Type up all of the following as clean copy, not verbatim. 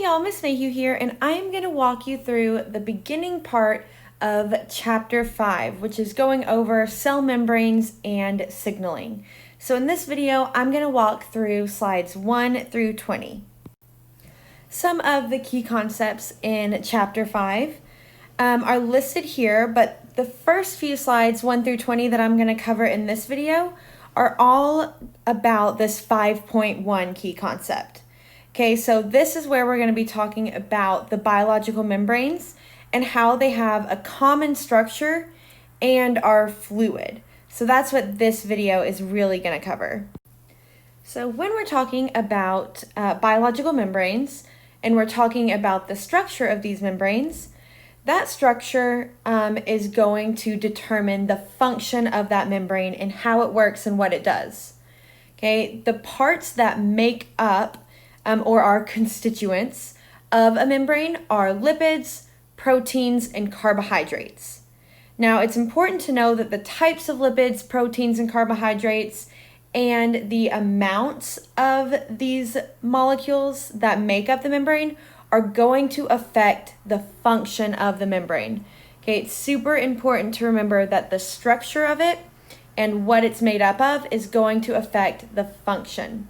y'all, Miss Mayhew here, and I am going to walk you through the beginning part of Chapter 5, which is going over cell membranes and signaling. So in this video, I'm going to walk through slides 1 through 20. Some of the key concepts in Chapter 5 are listed here, but the first few slides, 1 through 20, that I'm going to cover in this video are all about this 5.1 key concept. Okay, so this is where we're going to be talking about the biological membranes and how they have a common structure and are fluid. So that's what this video is really going to cover. So when we're talking about biological membranes and we're talking about the structure of these membranes, that structure is going to determine the function of that membrane and how it works and what it does. Okay, the parts that make up or are constituents of a membrane are lipids, proteins, and carbohydrates. Now, it's important to know that the types of lipids, proteins, and carbohydrates and the amounts of these molecules that make up the membrane are going to affect the function of the membrane. Okay, it's super important to remember that the structure of it and what it's made up of is going to affect the function.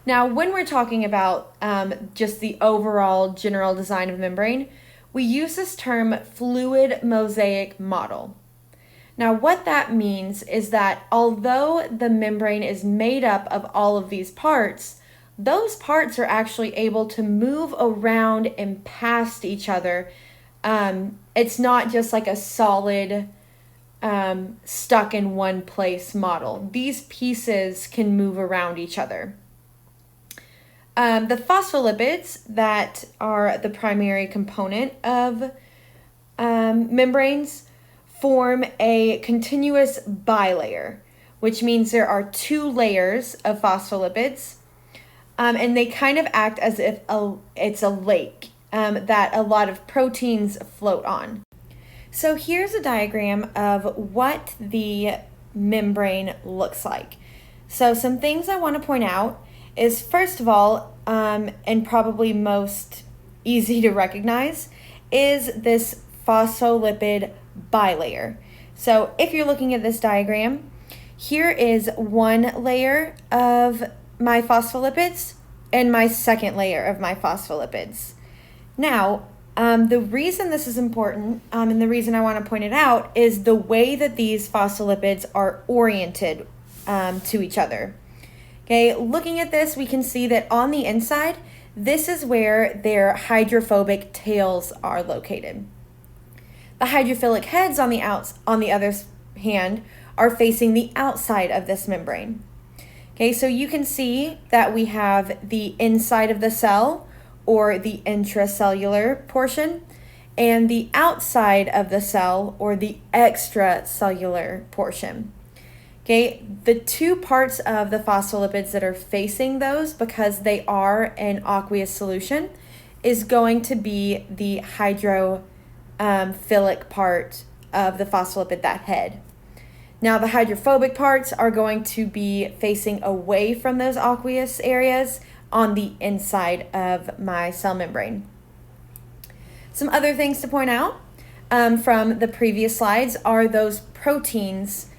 Now, when we're talking about just the overall general design of membrane, we use this term fluid mosaic model. Now, what that means is that although the membrane is made up of all of these parts, those parts are actually able to move around and past each other. It's not just like a solid stuck in one place model. These pieces can move around each other. The phospholipids that are the primary component of membranes form a continuous bilayer, which means there are two layers of phospholipids, and they kind of act as if it's a lake that a lot of proteins float on. So here's a diagram of what the membrane looks like. So some things I want to point out is, first of all, and probably most easy to recognize, is this phospholipid bilayer. So if you're looking at this diagram, here is one layer of my phospholipids and my second layer of my phospholipids. Now, the reason this is important and the reason I want to point it out is the way that these phospholipids are oriented to each other. Okay, looking at this, we can see that on the inside, this is where their hydrophobic tails are located. The hydrophilic heads on the other hand are facing the outside of this membrane. Okay, so you can see that we have the inside of the cell, or the intracellular portion, and the outside of the cell, or the extracellular portion. Okay, the two parts of the phospholipids that are facing those, because they are an aqueous solution, is going to be the hydrophilic part of the phospholipid, that head. Now, the hydrophobic parts are going to be facing away from those aqueous areas on the inside of my cell membrane. Some other things to point out from the previous slides are those proteins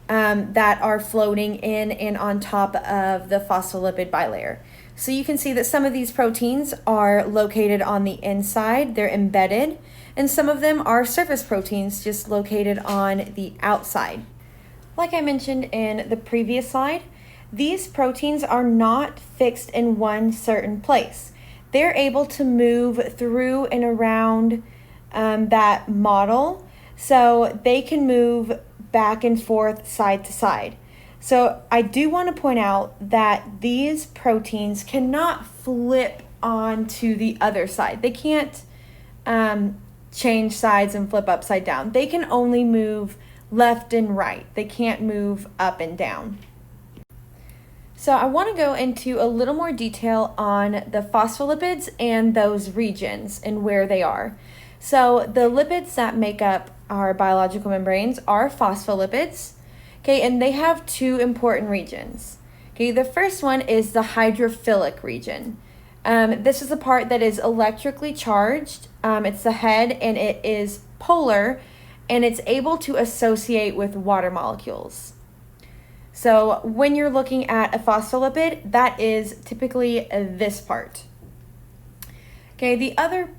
that are floating in and on top of the phospholipid bilayer. So you can see that some of these proteins are located on the inside, they're embedded, and some of them are surface proteins just located on the outside. Like I mentioned in the previous slide, these proteins are not fixed in one certain place. They're able to move through and around that model, so they can move back and forth, side to side. So I do want to point out that these proteins cannot flip onto the other side. They can't change sides and flip upside down. They can only move left and right. They can't move up and down. So I want to go into a little more detail on the phospholipids and those regions and where they are. So the lipids that make up our biological membranes are phospholipids, okay, and they have two important regions. Okay, the first one is the hydrophilic region. This is the part that is electrically charged. It's the head, and it is polar, and it's able to associate with water molecules. So when you're looking at a phospholipid, that is typically this part. Okay, the other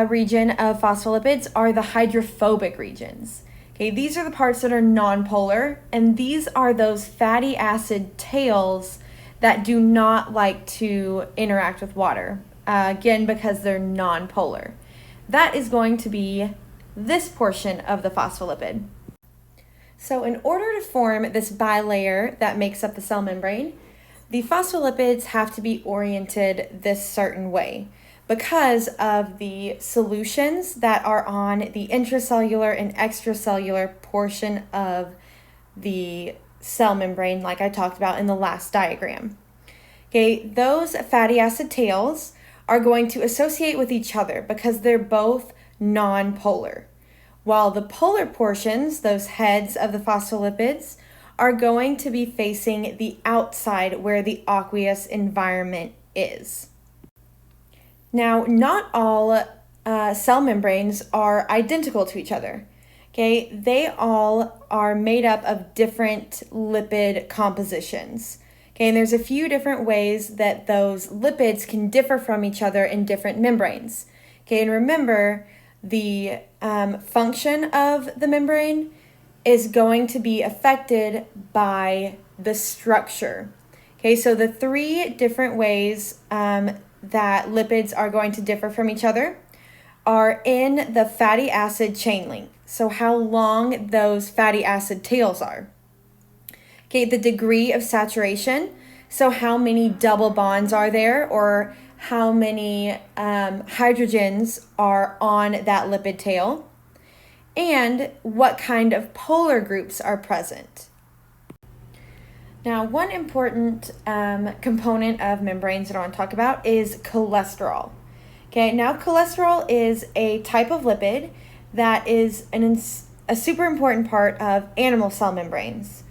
region of phospholipids are the hydrophobic regions. Okay, these are the parts that are nonpolar, and these are those fatty acid tails that do not like to interact with water, again, because they're nonpolar. That is going to be this portion of the phospholipid. So in order to form this bilayer that makes up the cell membrane, the phospholipids have to be oriented this certain way because of the solutions that are on the intracellular and extracellular portion of the cell membrane, like I talked about in the last diagram. Okay, those fatty acid tails are going to associate with each other because they're both nonpolar, while the polar portions, those heads of the phospholipids, are going to be facing the outside where the aqueous environment is. Now, not all cell membranes are identical to each other. Okay, they all are made up of different lipid compositions. Okay, and there's a few different ways that those lipids can differ from each other in different membranes. Okay, and remember, the function of the membrane is going to be affected by the structure. Okay, so the three different ways that lipids are going to differ from each other are in the fatty acid chain length. So how long those fatty acid tails are. Okay, the degree of saturation. So how many double bonds are there, or how many hydrogens are on that lipid tail, and what kind of polar groups are present. Now, one important component of membranes that I want to talk about is cholesterol. Okay, now cholesterol is a type of lipid that is a super important part of animal cell membranes.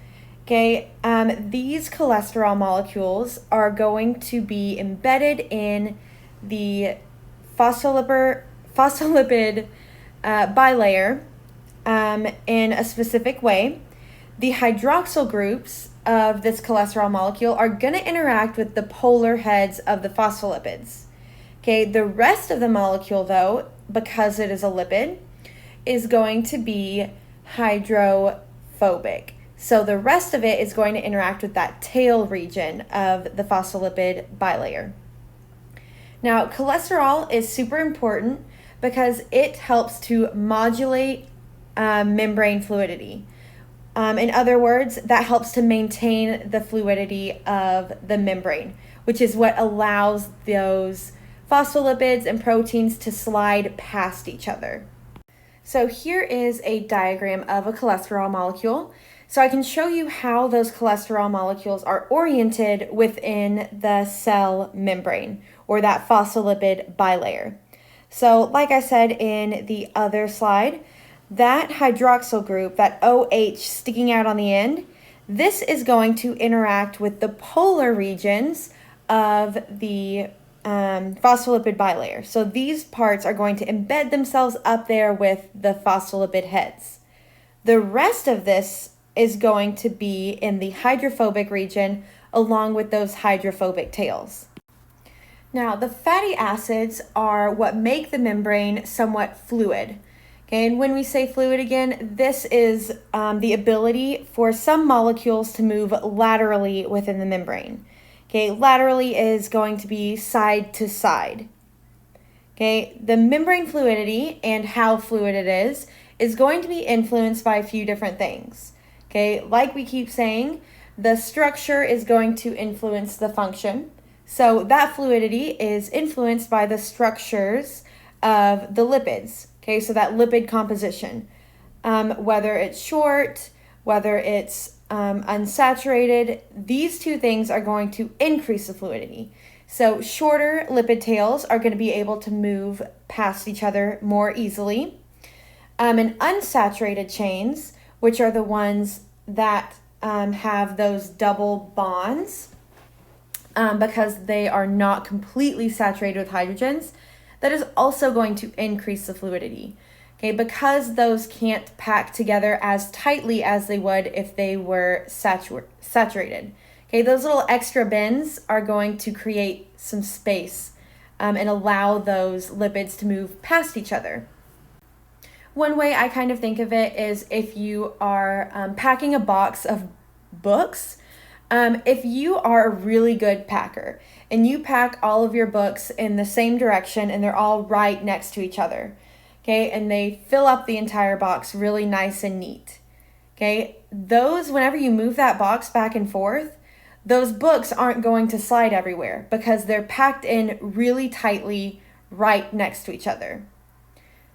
Okay, these cholesterol molecules are going to be embedded in the phospholipid bilayer in a specific way. The hydroxyl groups of this cholesterol molecule are going to interact with the polar heads of the phospholipids. Okay, the rest of the molecule, though, because it is a lipid, is going to be hydrophobic. So the rest of it is going to interact with that tail region of the phospholipid bilayer. Now, cholesterol is super important because it helps to modulate membrane fluidity. In other words, that helps to maintain the fluidity of the membrane, which is what allows those phospholipids and proteins to slide past each other. So here is a diagram of a cholesterol molecule. So I can show you how those cholesterol molecules are oriented within the cell membrane, or that phospholipid bilayer. So like I said in the other slide, that hydroxyl group, that OH sticking out on the end, this is going to interact with the polar regions of the phospholipid bilayer. So these parts are going to embed themselves up there with the phospholipid heads. The rest of this is going to be in the hydrophobic region along with those hydrophobic tails. Now, the fatty acids are what make the membrane somewhat fluid. Okay, and when we say fluid again, this is the ability for some molecules to move laterally within the membrane. Okay, laterally is going to be side to side. Okay, the membrane fluidity and how fluid it is going to be influenced by a few different things. Okay, like we keep saying, the structure is going to influence the function. So that fluidity is influenced by the structures of the lipids. Okay, so that lipid composition, whether it's short, whether it's unsaturated, these two things are going to increase the fluidity. So shorter lipid tails are going to be able to move past each other more easily. And unsaturated chains, which are the ones that have those double bonds, because they are not completely saturated with hydrogens, that is also going to increase the fluidity. Okay, because those can't pack together as tightly as they would if they were saturated. Okay, those little extra bends are going to create some space and allow those lipids to move past each other. One way I kind of think of it is if you are packing a box of books. If you are a really good packer and you pack all of your books in the same direction and they're all right next to each other, okay, and they fill up the entire box really nice and neat, okay, those, whenever you move that box back and forth, those books aren't going to slide everywhere because they're packed in really tightly right next to each other.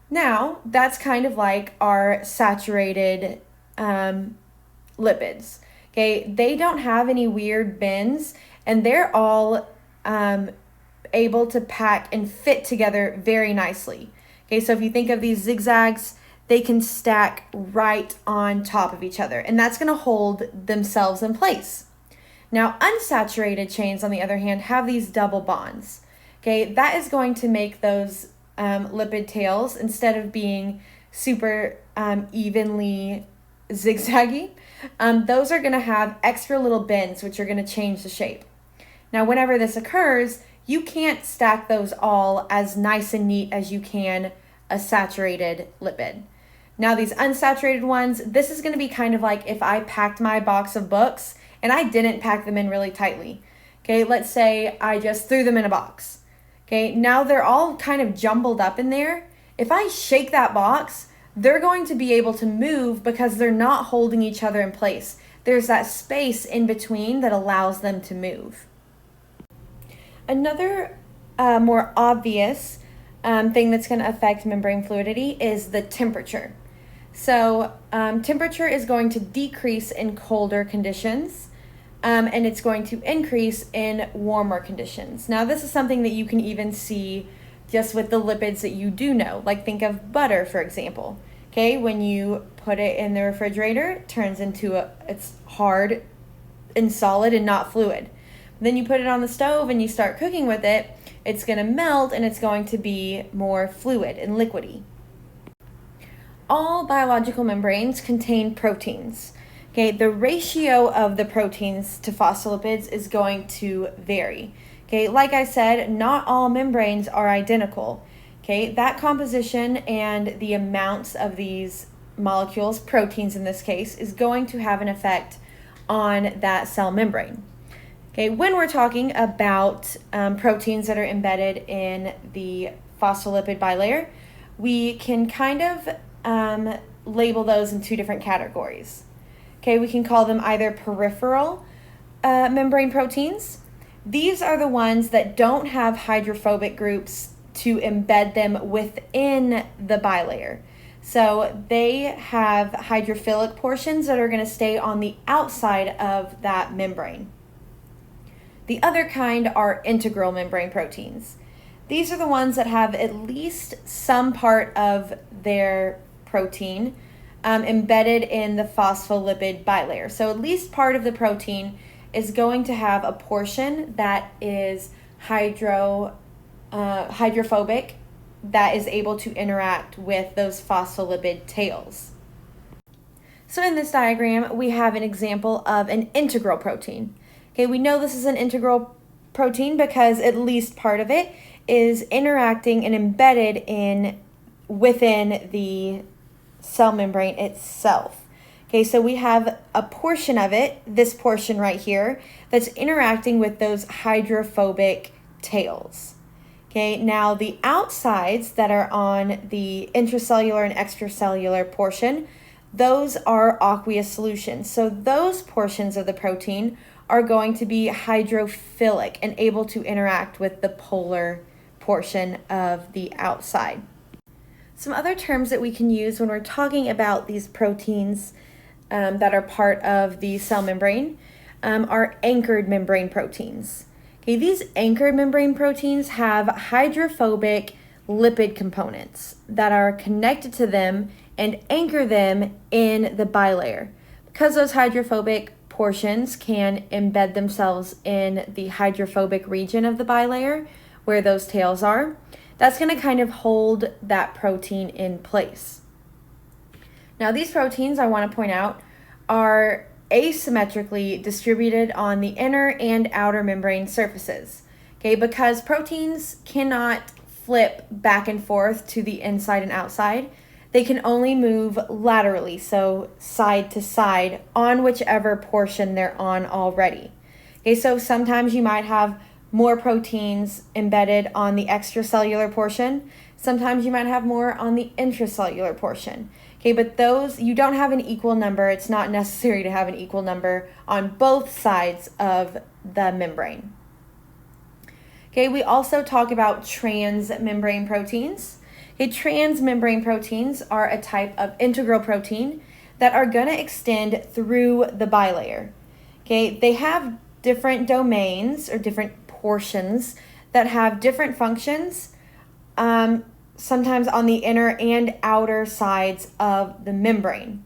Now, that's kind of like our saturated lipids. Okay, they don't have any weird bends, and they're all able to pack and fit together very nicely. Okay, so if you think of these zigzags, they can stack right on top of each other, and that's going to hold themselves in place. Now, unsaturated chains, on the other hand, have these double bonds. Okay, that is going to make those lipid tails, instead of being super evenly zigzaggy, those are going to have extra little bends, which are going to change the shape. Now, whenever this occurs, you can't stack those all as nice and neat as you can a saturated lipid. Now, these unsaturated ones, this is going to be kind of like if I packed my box of books and I didn't pack them in really tightly. Okay, let's say I just threw them in a box. Okay, now they're all kind of jumbled up in there. If I shake that box, they're going to be able to move because they're not holding each other in place. There's that space in between that allows them to move. Another more obvious thing that's going to affect membrane fluidity is the temperature. So temperature is going to decrease in colder conditions, and it's going to increase in warmer conditions. Now, this is something that you can even see just with the lipids that you do know, like think of butter, for example. Okay, when you put it in the refrigerator, it turns into it's hard and solid and not fluid. Then you put it on the stove and you start cooking with it, it's going to melt and it's going to be more fluid and liquidy. All biological membranes contain proteins. Okay, the ratio of the proteins to phospholipids is going to vary. Okay, like I said, not all membranes are identical. Okay, that composition and the amounts of these molecules, proteins in this case, is going to have an effect on that cell membrane. Okay, when we're talking about proteins that are embedded in the phospholipid bilayer, we can kind of label those in two different categories. Okay, we can call them either peripheral membrane proteins. These are the ones that don't have hydrophobic groups to embed them within the bilayer. So they have hydrophilic portions that are going to stay on the outside of that membrane. The other kind are integral membrane proteins. These are the ones that have at least some part of their protein embedded in the phospholipid bilayer. So at least part of the protein is going to have a portion that is hydrophobic, that is able to interact with those phospholipid tails. So in this diagram, we have an example of an integral protein. Okay, we know this is an integral protein because at least part of it is interacting and embedded within the cell membrane itself. Okay, so we have a portion of it, this portion right here, that's interacting with those hydrophobic tails. Okay, now the outsides that are on the intracellular and extracellular portion, those are aqueous solutions. So those portions of the protein are going to be hydrophilic and able to interact with the polar portion of the outside. Some other terms that we can use when we're talking about these proteins that are part of the cell membrane are anchored membrane proteins. Okay, these anchored membrane proteins have hydrophobic lipid components that are connected to them and anchor them in the bilayer. Because those hydrophobic portions can embed themselves in the hydrophobic region of the bilayer, where those tails are. That's going to kind of hold that protein in place. Now, these proteins, I want to point out, are asymmetrically distributed on the inner and outer membrane surfaces. Okay, because proteins cannot flip back and forth to the inside and outside, they can only move laterally, so side to side, on whichever portion they're on already. Okay, so sometimes you might have more proteins embedded on the extracellular portion. Sometimes you might have more on the intracellular portion. Okay, but those, you don't have an equal number. It's not necessary to have an equal number on both sides of the membrane. Okay, we also talk about transmembrane proteins. Okay, transmembrane proteins are a type of integral protein that are going to extend through the bilayer. Okay, they have different domains or different portions that have different functions, sometimes on the inner and outer sides of the membrane,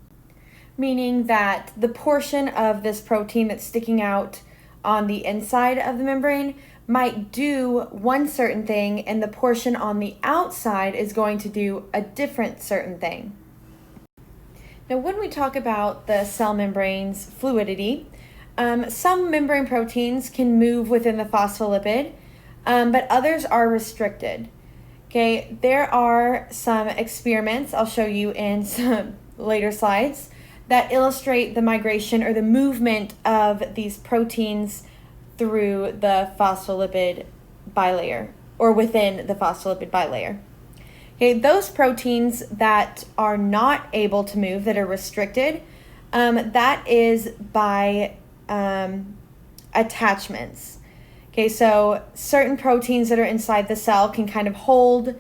meaning that the portion of this protein that's sticking out on the inside of the membrane might do one certain thing, and the portion on the outside is going to do a different certain thing. Now, when we talk about the cell membrane's fluidity, some membrane proteins can move within the phospholipid, but others are restricted. Okay, there are some experiments I'll show you in some later slides that illustrate the migration or the movement of these proteins through the phospholipid bilayer or within the phospholipid bilayer. Okay, those proteins that are not able to move, that are restricted, that is by attachments. Okay, so certain proteins that are inside the cell can kind of hold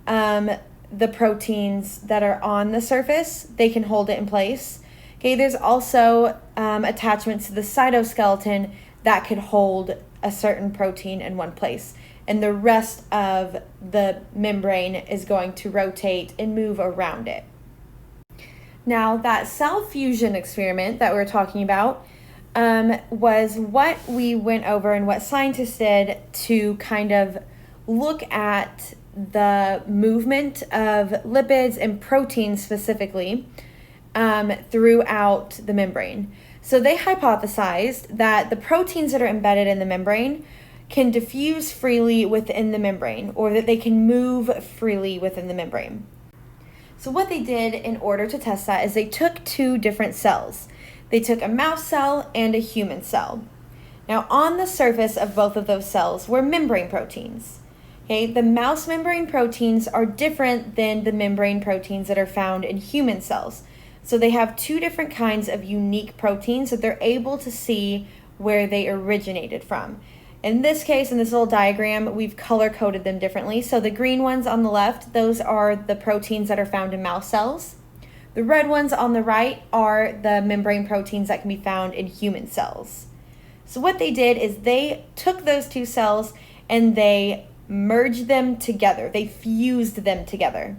the proteins that are on the surface. They can hold it in place. Okay, there's also attachments to the cytoskeleton that could hold a certain protein in one place. And the rest of the membrane is going to rotate and move around it. Now, that cell fusion experiment that we were talking about was what we went over and what scientists did to kind of look at the movement of lipids and proteins specifically throughout the membrane. So they hypothesized that the proteins that are embedded in the membrane can diffuse freely within the membrane, or that they can move freely within the membrane. So what they did in order to test that is they took two different cells. They took a mouse cell and a human cell. Now, on the surface of both of those cells were membrane proteins. Okay, the mouse membrane proteins are different than the membrane proteins that are found in human cells. So they have two different kinds of unique proteins that they're able to see where they originated from. In this case, in this little diagram, we've color-coded them differently. So the green ones on the left, those are the proteins that are found in mouse cells. The red ones on the right are the membrane proteins that can be found in human cells. So what they did is they took those two cells and they merged them together. They fused them together,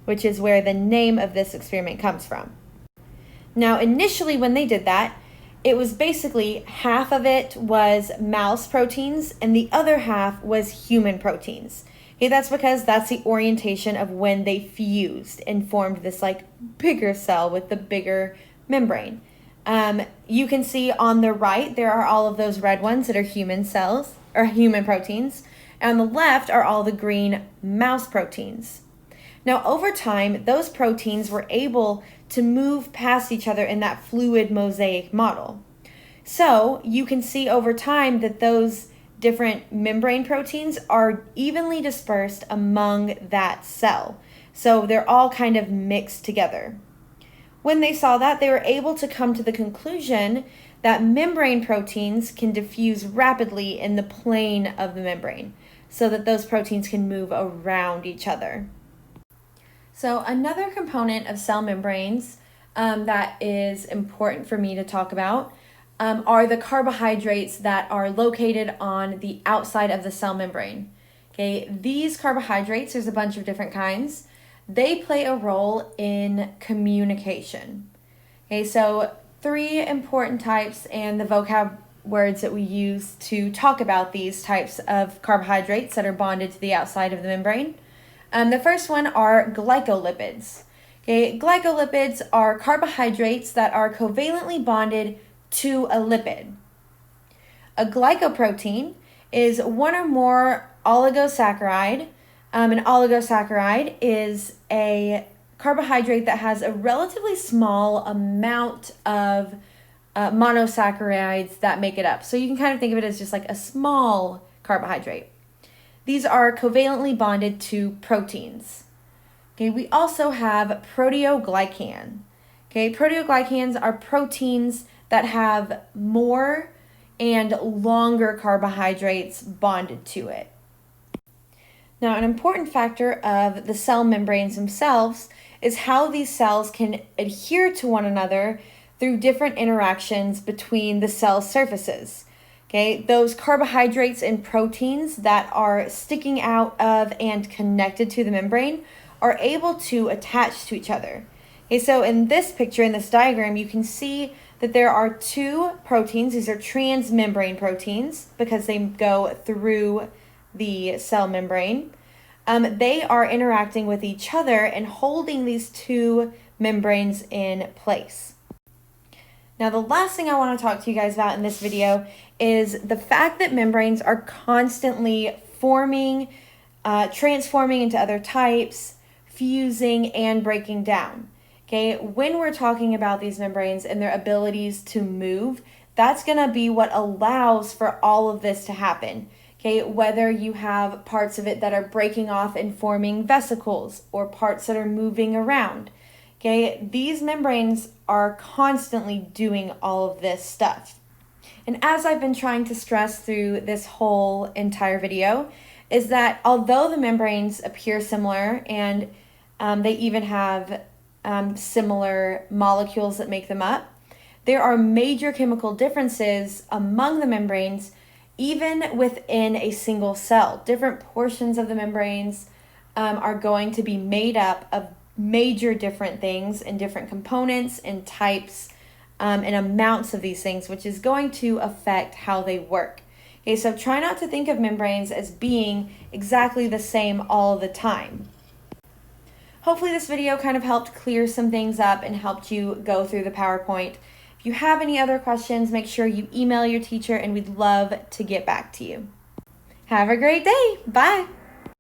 which is where the name of this experiment comes from. Now, initially when they did that, it was basically half of it was mouse proteins and the other half was human proteins. Okay, that's because that's the orientation of when they fused and formed this like bigger cell with the bigger membrane. You can see on the right, there are all of those red ones that are human cells or human proteins. And on the left are all the green mouse proteins. Now, over time, those proteins were able to move past each other in that fluid mosaic model. So you can see over time that those different membrane proteins are evenly dispersed among that cell. So they're all kind of mixed together. When they saw that, they were able to come to the conclusion that membrane proteins can diffuse rapidly in the plane of the membrane, so that those proteins can move around each other. So another component of cell membranes that is important for me to talk about are the carbohydrates that are located on the outside of the cell membrane. Okay, these carbohydrates, there's a bunch of different kinds. They play a role in communication. Okay, so three important types and the vocab words that we use to talk about these types of carbohydrates that are bonded to the outside of the membrane. The first one are glycolipids. Okay, glycolipids are carbohydrates that are covalently bonded to a lipid. A glycoprotein is one or more oligosaccharide. An oligosaccharide is a carbohydrate that has a relatively small amount of monosaccharides that make it up. So you can kind of think of it as just like a small carbohydrate. These are covalently bonded to proteins. Okay, we also have proteoglycan. Okay, proteoglycans are proteins that have more and longer carbohydrates bonded to it. Now, an important factor of the cell membranes themselves is how these cells can adhere to one another through different interactions between the cell surfaces. Okay, those carbohydrates and proteins that are sticking out of and connected to the membrane are able to attach to each other. Okay, so in this picture, in this diagram, you can see that there are two proteins. These are transmembrane proteins because they go through the cell membrane. They are interacting with each other and holding these two membranes in place. Now, the last thing I want to talk to you guys about in this video is the fact that membranes are constantly forming, transforming into other types, fusing, and breaking down. Okay, when we're talking about these membranes and their abilities to move, that's going to be what allows for all of this to happen. Okay, whether you have parts of it that are breaking off and forming vesicles or parts that are moving around. Okay, these membranes are constantly doing all of this stuff. And as I've been trying to stress through this whole entire video, is that although the membranes appear similar and they even have similar molecules that make them up, there are major chemical differences among the membranes, even within a single cell. Different portions of the membranes are going to be made up of major different things and different components and types and amounts of these things, which is going to affect how they work. Okay, so try not to think of membranes as being exactly the same all the time. Hopefully this video kind of helped clear some things up and helped you go through the PowerPoint. If you have any other questions, make sure you email your teacher and we'd love to get back to you. Have a great day. Bye.